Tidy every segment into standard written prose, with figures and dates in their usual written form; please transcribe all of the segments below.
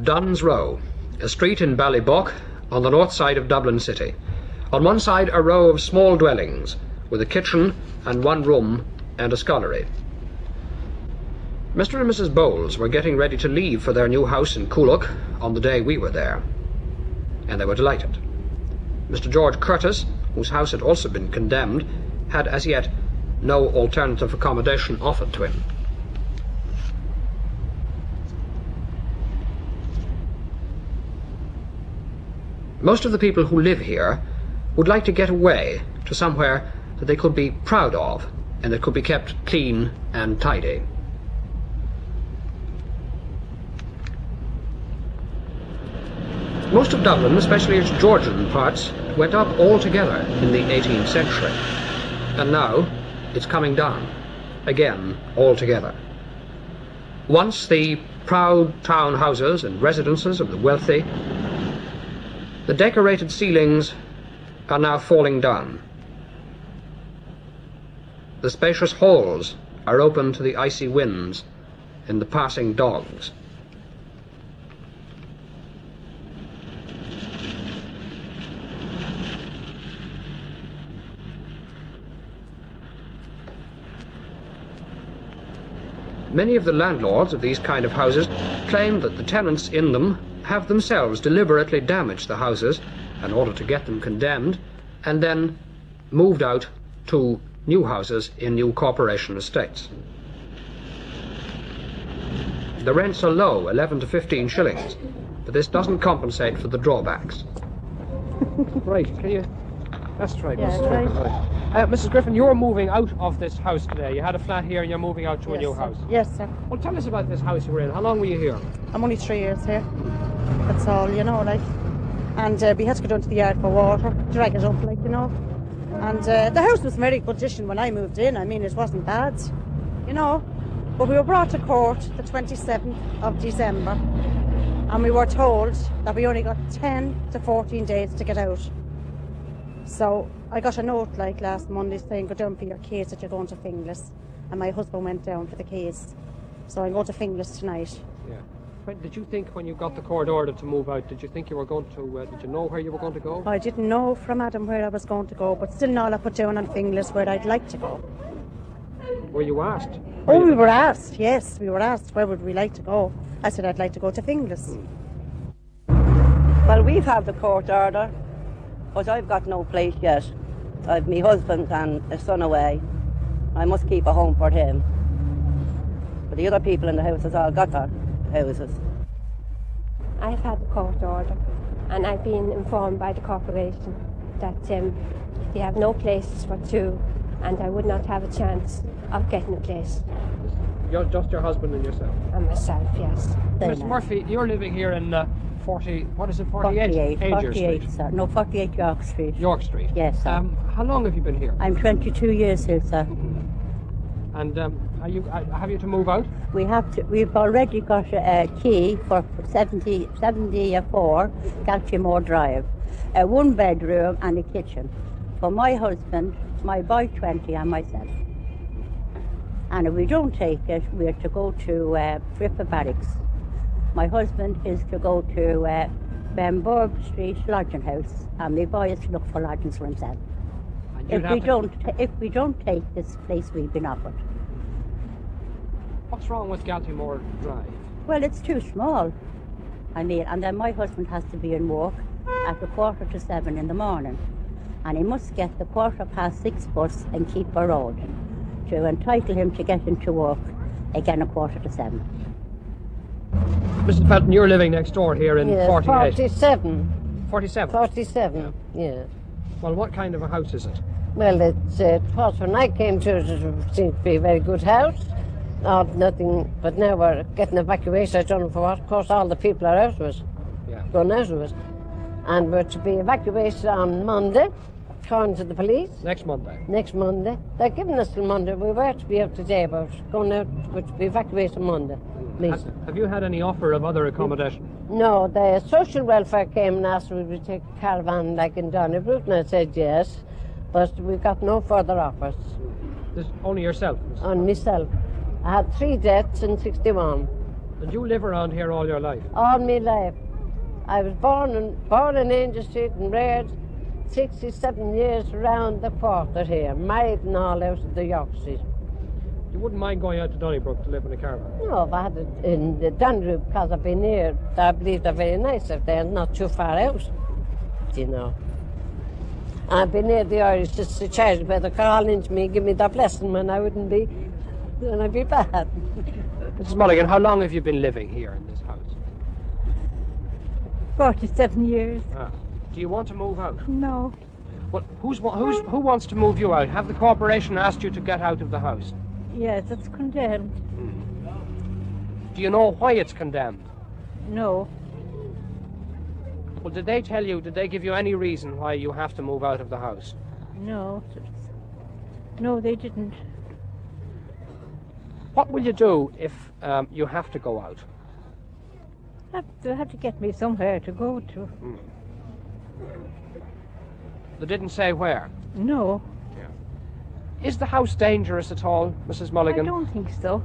Dunn's Row, a street in Ballybock on the north side of Dublin City. On one side, a row of small dwellings with a kitchen and one room and a scullery. Mr. and Mrs. Bowles were getting ready to leave for their new house in Coolock on the day we were there, and they were delighted. Mr. George Curtis, whose house had also been condemned, had as yet no alternative accommodation offered to him. Most of the people who live here would like to get away to somewhere that they could be proud of and that could be kept clean and tidy. Most of Dublin, especially its Georgian parts, went up altogether in the 18th century, and now it's coming down again altogether. Once the proud town houses and residences of the wealthy, the decorated ceilings are now falling down. The spacious halls are open to the icy winds and the passing dogs. Many of the landlords of these kind of houses claim that the tenants in them have themselves deliberately damaged the houses in order to get them condemned, and then moved out to new houses in new corporation estates. The rents are low, 11 to 15 shillings, but this doesn't compensate for the drawbacks. Right, can you... That's right, yeah, Mrs. Griffin. Right. Mrs. Griffin, you're moving out of this house today. You had a flat here and you're moving out to a new house. Yes, sir. Well, tell us about this house you were in. How long were you here? I'm only 3 years here. That's all, you know, like. And we had to go down to the yard for water, drag it up, like, you know. And the house was in very good condition when I moved in. I mean, it wasn't bad, you know. But we were brought to court the 27th of December, and we were told that we only got 10 to 14 days to get out. So I got a note like last Monday saying, go down for your keys that you're going to Finglas. And my husband went down for the keys. So I'm going to Finglas tonight. Yeah. When, did you think when you got the court order to move out, did you think you were going to, did you know where you were going to go? I didn't know from Adam where I was going to go, but still now I put down on Finglas where I'd like to go. Were you asked? Oh, we were asked, yes, we were asked where would we like to go. I said I'd like to go to Finglas. Well, we've had the court order, but I've got no place yet. I've my husband and a son away. I must keep a home for him. But the other people in the houses all got their houses. I've had the court order, and I've been informed by the corporation that they have no places for two, and I would not have a chance of getting a place. You're just your husband and yourself? And myself, yes. Mr. Murphy, you're living here in 48? 48, sir. No, 48 York Street. York Street? Yes, sir. How long have you been here? I'm 22 years here, sir. And have you to move out? We've already got a key for 74 Galchymore Drive. A 1-bedroom and a kitchen for my husband, my boy 20 and myself. And if we don't take it, we're to go to Frippa Barracks. My husband is to go to Benburg Street Lodging House, and my boy is to look for lodgings for himself. If we don't take this place we've been offered. What's wrong with Galtymore Drive? Well, it's too small. I mean, and then my husband has to be in work at 7:15 in the morning, and he must get the 6:15 bus and keep a road to entitle him to get into work again 7:15. Mrs. Felton, you're living next door here in 48. 47. 47? 47, yeah. Well, what kind of a house is it? Well, it was when I came to it, it seemed to be a very good house. Nothing, but now we're getting evacuated. I don't know for what. Of course, all the people are out of it, gone out of it. And we're to be evacuated on Monday, according to the police. Next Monday? Next Monday. They're giving us till Monday. We were to be out today, but going out, we're to be evacuated Monday. Have you had any offer of other accommodation? No, the social welfare came and asked if we would take a caravan like in Donnybrook, and I said yes, but we got no further offers. This only yourself? On myself. I had 3 deaths in 61. And you live around here all your life? All my life. I was born in Angel Street and reared 67 years round the quarter here, married and all out of the York Street. You wouldn't mind going out to Donnybrook to live in a caravan? No, if I had it in the Dundrew, because I've been here, I believe they're very nice if they're not too far out, you know. I've been near the Irish just to charity, but they're calling to me, give me their blessing when I wouldn't be, then I'd be bad. Mrs. Mulligan, how long have you been living here in this house? 47 years. Ah. Do you want to move out? No. Well, who wants to move you out? Have the corporation asked you to get out of the house? Yes, it's condemned. Do you know why it's condemned? No. Well, did they give you any reason why you have to move out of the house? No. No, they didn't. What will you do if you have to go out? They'll have to get me somewhere to go to. They didn't say where? No. Is the house dangerous at all, Mrs. Mulligan? I don't think so.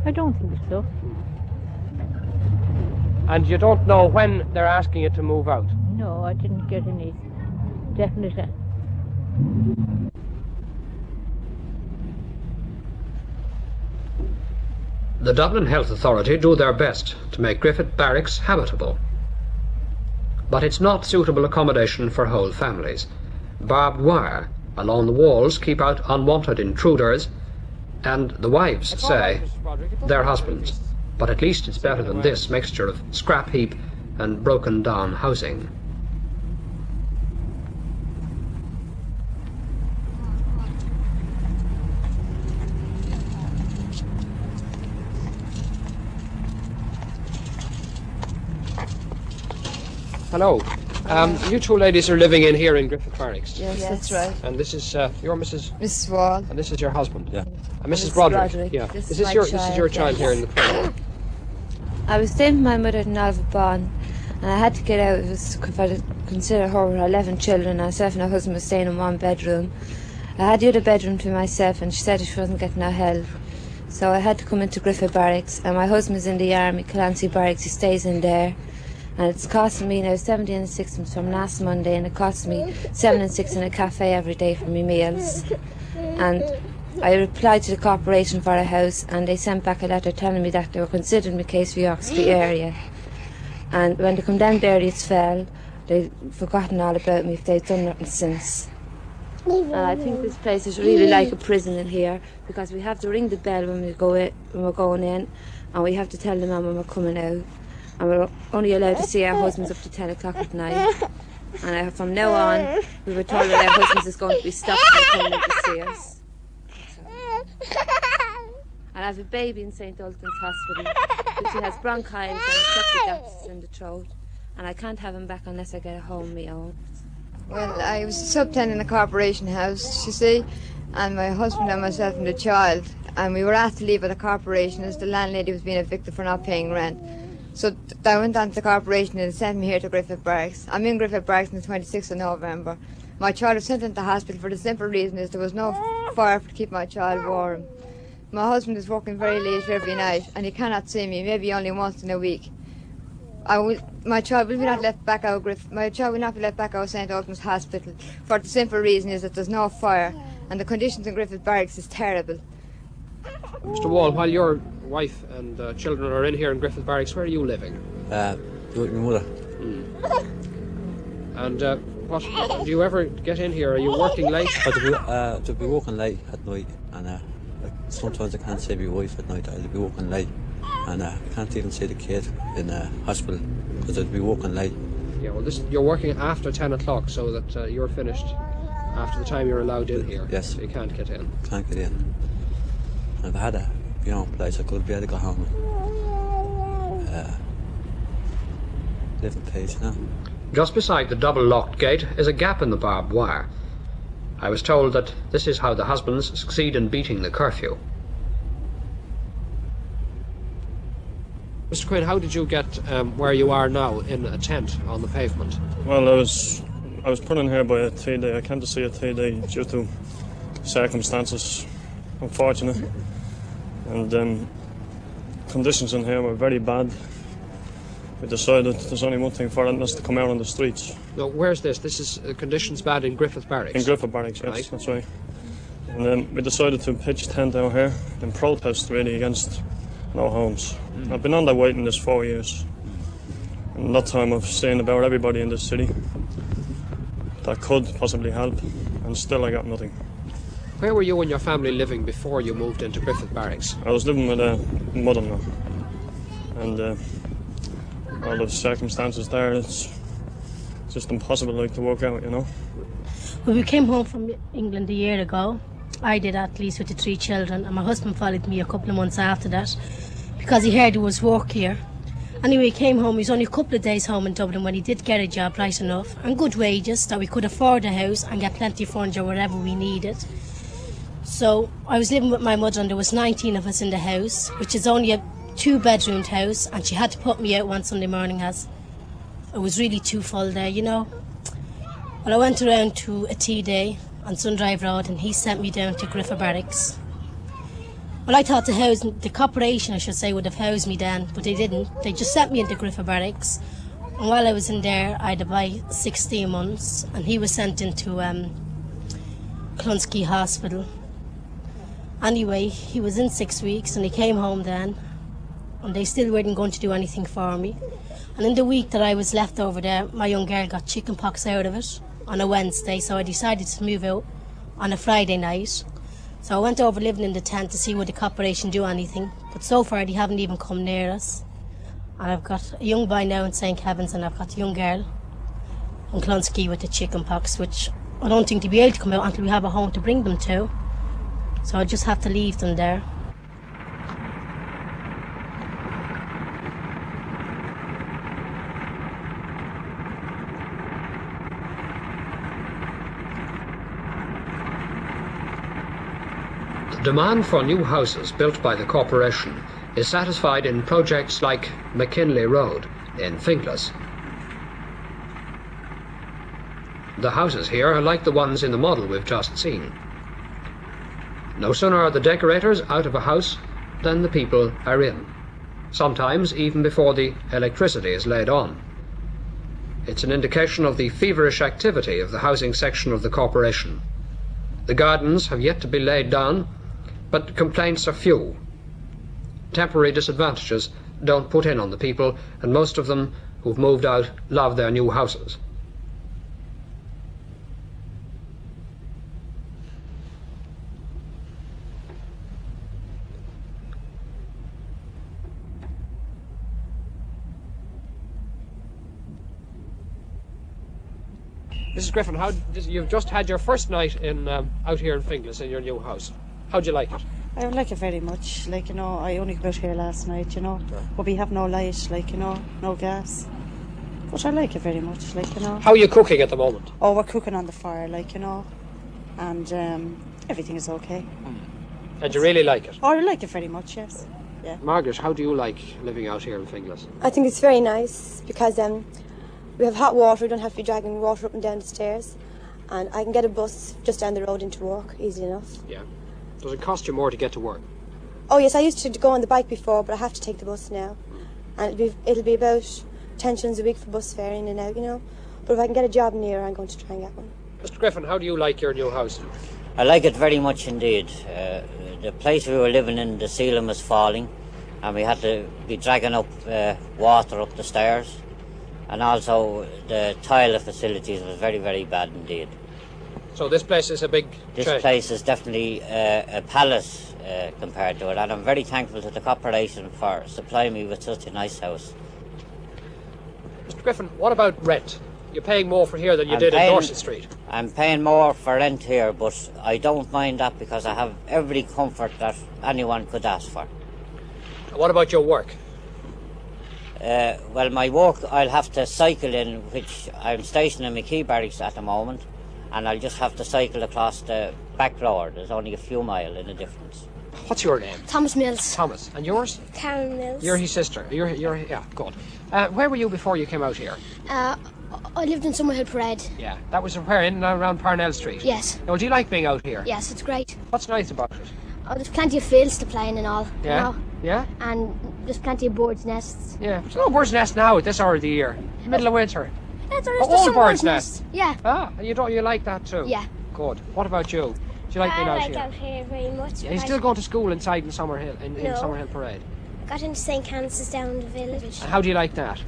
I don't think so. And you don't know when they're asking you to move out? No, I didn't get any definite. The Dublin Health Authority do their best to make Griffith Barracks habitable. But it's not suitable accommodation for whole families. Barbed wire along the walls keep out unwanted intruders, and the wives say their husbands. But at least it's better than this mixture of scrap heap and broken down housing. Hello. You two ladies are living in here in Griffith Barracks. Yes, that's right. And this is your Mrs. Mrs. Wall. And this is your husband. Yeah. And Mrs. Mrs. Broderick. Broderick. Yeah. This Is is this my your child, child here in the front? I was staying with my mother in Alvabon, and I had to get out. It was, if I consider her 11 children, myself and her husband was staying in one bedroom. I had the other bedroom to myself, and she said she wasn't getting her help. So I had to come into Griffith Barracks, and my husband's in the army, Clancy Barracks, he stays in there. And it's costing me now 17 and 6 from last Monday, and it costs me 7 and 6 in a cafe every day for my meals. And I replied to the corporation for a house, and they sent back a letter telling me that they were considering my case for York Street area. And when they come down there, it's fell. They've forgotten all about me if they've done nothing since. And I think this place is really like a prison in here, because we have to ring the bell when we go in, when we're going in, and we have to tell the man when we're coming out. And we're only allowed to see our husbands up to 10 o'clock at night. And from now on, we were told that our husbands is going to be stopped from coming in to see us. And I have a baby in St. Ultan's Hospital, which has bronchitis and septic gases in the throat. And I can't have him back unless I get a home of my own. Well, I was a sub-tenant in the corporation house, you see, and my husband and myself and the child. And we were asked to leave at the corporation as the landlady was being evicted for not paying rent. So I went on to the corporation and they sent me here to Griffith Barracks. I'm in Griffith Barracks on the 26th of November. My child was sent into hospital for the simple reason is there was no fire to keep my child warm. My husband is working very late every night and he cannot see me, maybe only once in a week. My child will not be let back out St. Ultan's Hospital for the simple reason is that there's no fire and the conditions in Griffith Barracks is terrible. Mr. Wall, while your wife and children are in here in Griffith Barracks, where are you living? With my mother. And what do you ever get in here? Are you working late? To be working late at night, and sometimes I can't see my wife at night. I'll be working late, and I can't even see the kid in the hospital because I'll be working late. Yeah, well, you're working after 10 o'clock, so that you're finished after the time you're allowed in here. Yes. So you can't get in. Can't get in. And if I had a place, I could be able to go home and live in peace, you know. Just beside the double-locked gate is a gap in the barbed wire. I was told that this is how the husbands succeed in beating the curfew. Mr. Quinn, how did you get where you are now in a tent on the pavement? Well, I was put in here by a TD. I came to see a TD due to circumstances, unfortunate. And conditions in here were very bad. We decided there's only one thing for it, and that's to come out on the streets. No, where's this? This is conditions bad in Griffith Barracks. In Griffith Barracks, yes, Right. that's right. And then we decided to pitch tent out here in protest really against no homes. I've been on that waiting list 4 years. And that time I've seen about everybody in this city that could possibly help, and still I got nothing. Where were you and your family living before you moved into Griffith Barracks? I was living with a mother-in-law, and all the circumstances there, it's just impossible like to work out, you know. When we came home from England a year ago, I did at least with the 3 children, and my husband followed me a couple of months after that because he heard there was work here. Anyway, he came home. He was only a couple of days home in Dublin when he did get a job right enough and good wages that we could afford a house and get plenty of furniture wherever we needed. So I was living with my mother, and there was 19 of us in the house, which is only a 2-bedroomed house, and she had to put me out one Sunday morning as it was really too full there, you know. Well, I went around to a tea day on Sundrive Road, and he sent me down to Griffith Barracks. Well, I thought the corporation, I should say, would have housed me then, but they didn't. They just sent me into Griffith Barracks, and while I was in there, I had about 16 months, and he was sent into Clunsky Hospital. Anyway, he was in 6 weeks, and he came home then, and they still weren't going to do anything for me. And in the week that I was left over there, my young girl got chicken pox out of it on a Wednesday, so I decided to move out on a Friday night. So I went over living in the tent to see would the corporation do anything, but so far they haven't even come near us. And I've got a young boy now in St. Kevin's, and I've got a young girl in Clunsky with the chicken pox, which I don't think they'll be able to come out until we have a home to bring them to. So I just have to leave them there. The demand for new houses built by the corporation is satisfied in projects like McKinley Road in Finglas. The houses here are like the ones in the model we've just seen. No sooner are the decorators out of a house than the people are in, sometimes even before the electricity is laid on. It's an indication of the feverish activity of the housing section of the corporation. The gardens have yet to be laid down, but complaints are few. Temporary disadvantages don't put in on the people, and most of them who've moved out love their new houses. Mrs. Griffin, you've just had your first night in out here in Finglas in your new house. How'd you like it? I like it very much. Like, you know, I only got out here last night, you know, but we have no light, like, you know, no gas. But I like it very much, like, you know. How are you cooking at the moment? Oh, we're cooking on the fire, like, you know, and everything is okay. And you really like it? Oh, I like it very much, yes. Yeah. Margaret, how do you like living out here in Finglas? I think it's very nice because we have hot water, we don't have to be dragging water up and down the stairs, and I can get a bus just down the road into work, easy enough. Yeah. Does it cost you more to get to work? Oh yes, I used to go on the bike before, but I have to take the bus now. And it'll be about 10 shillings a week for bus fare in and out, you know. But if I can get a job near, I'm going to try and get one. Mr. Griffin, how do you like your new house? I like it very much indeed. The place we were living in, the ceiling was falling, and we had to be dragging up water up the stairs. And also the toilet facilities was very, very bad indeed. So this place is a big This change. place is definitely a palace compared to it, and I'm very thankful to the corporation for supplying me with such a nice house. Mr. Griffin, what about rent? You're paying more for here than you did in Dorset Street. I'm paying more for rent here, but I don't mind that because I have every comfort that anyone could ask for. What about your work? Well, my work, I'll have to cycle in, which I'm stationed in McKee Barracks at the moment, and I'll just have to cycle across the back road. There's only a few miles in the difference. What's your name? Thomas Mills. Thomas. And yours? Karen Mills. You're his sister. You're yeah, good. Where were you before you came out here? I lived in Summerhill Parade. Yeah, that was where, in and around Parnell Street? Yes. Well, do you like being out here? Yes, it's great. What's nice about it? Oh, there's plenty of fields to play in and all. Yeah? You know? Yeah? And there's plenty of birds' nests. Yeah. There's no bird's nest now at this hour of the year. Middle of winter. Yeah, there's All some birds' nests. Yeah. Ah, and you like that too? Yeah. Good. What about you? Do you like being out I here? like out here very much. Yeah, you still going to school inside in Summerhill, in No. Summerhill Parade? Got into St. Kansas down the village. And how do you like that?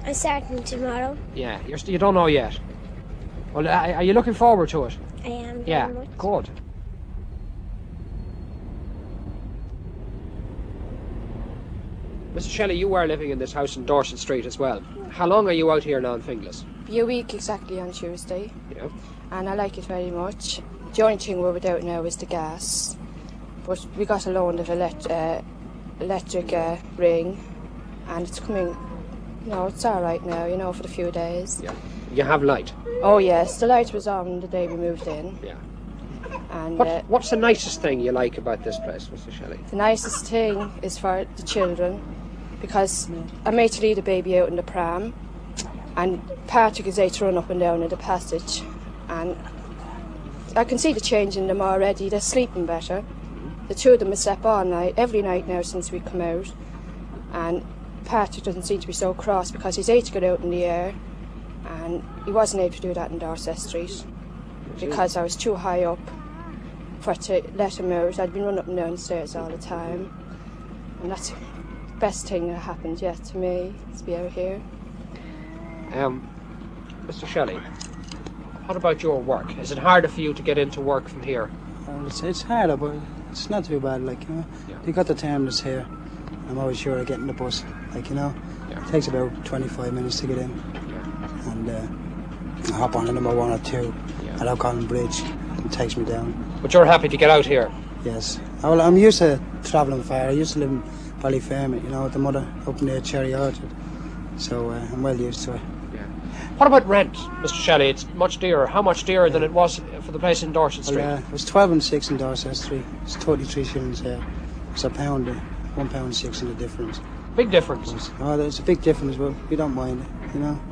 I'm starting tomorrow. Yeah, you don't know yet. Well, are you looking forward to it? I am very Yeah, much. good. Mr. Shelley, you were living in this house in Dorset Street as well. How long are you out here now in Finglas? Be a week exactly on Tuesday, Yeah. and I like it very much. The only thing we're without now is the gas, but we got a loan of electric ring, and it's coming. It's all right now. For the few days. Yeah. You have light. Oh yes, the light was on the day we moved in. Yeah. And What's the nicest thing you like about this place, Mr. Shelley? the nicest thing is for the children, because I made to leave the baby out in the pram, and Patrick is able to run up and down in the passage, and I can see the change in them already. They're sleeping better. The two of them have slept all night, every night now since we come out, and Patrick doesn't seem to be so cross because he's able to get out in the air, and he wasn't able to do that in Dorset Street because I was too high up to let him out. I'd been running up and down the stairs all the time, and that's the best thing that happened yet to me, is to be out here. Mr. Shelley, what about your work? Is it harder for you to get into work from here? It's harder, but it's not too bad, Yeah. You got the terminus here. I'm always sure of getting the bus, Yeah. It takes about 25 minutes to get in. Yeah. And I hop on the number 1 or 2 at O'Connell Bridge. It takes me down. But you're happy to get out here? Yes. Well, I'm used to travelling far. I used to live in Ballyfermot, with the mother up near Cherry Orchard. So I'm well used to it. Yeah. What about rent, Mr. Shelley? It's much dearer. How much dearer than it was for the place in Dorset Street? Well, it was 12 and 6 in Dorset Street. It's 33 shillings here. It's £1.06 in the difference. Big difference. Oh, there's a big difference, but we don't mind it,